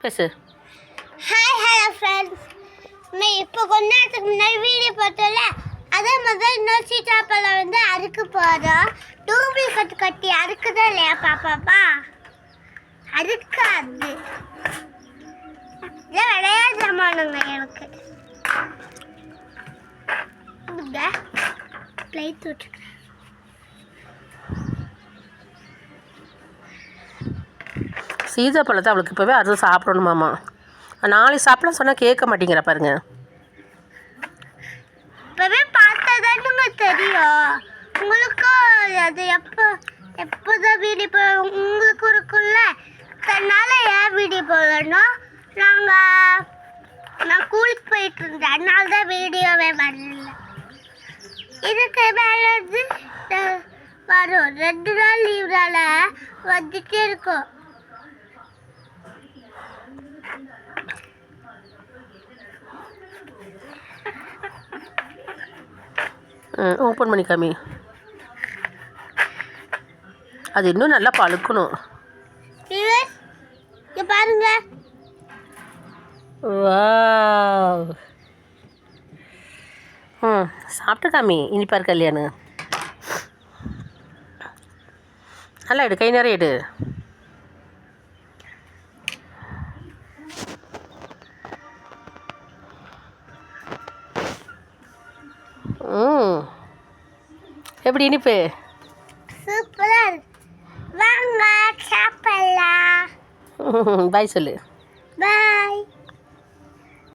பேசு. Hi hello friends. நான் இப்போ கொஞ்ச நேரத்துக்கு முன்னாடி வீடியோ போட்டோம்ல, அதே மாதிரி இன்னொரு சீட்டாப்பழம் வந்து அறுக்க போகிறோம். டூப்ளிகேட் கட்டி அறுக்குதா இல்லையா பாப்பாப்பா? அறுக்காது. இதான் விளையாட ஜமானுங்க எனக்கு. லைட் விட்டுருக்கேன். சீதா பழத்தை அவளுக்கு இப்போவே அறுத்து சாப்பிடணுமாம்மா. நாளைக்கு சாப்பிடலாம் சொன்னால் கேட்க மாட்டேங்கிற பாருங்க. இப்போவே பார்த்தாதானுங்க தெரியும். உங்களுக்கும் அது எப்போதான் வீடியோ உங்களுக்கும் இருக்குல்ல, அதனால ஏன் வீடியோ போடணும். நான் கூலிக்கு போயிட்டு இருந்தேன், அதனால தான் வீடியோவே வரல. இதுக்கு மேலே வரும் 2 நாள் லீவ்னால வந்துட்டே இருக்கும். ஓப்பன் பண்ணி காமி. அது இன்னும் நல்லா பழுக்கணும். இங்க பாருங்க. வாவ். சாப்பிட்டு காமி. இனிப்பா இருக்கா இல்லையான்னு நல்லா எடு, கை நிறைய எடு. எப்படி இனிப்பு? சூப்பரா வாங்க சாப்பிடலாம். பாய் சொல்லு. பாய்.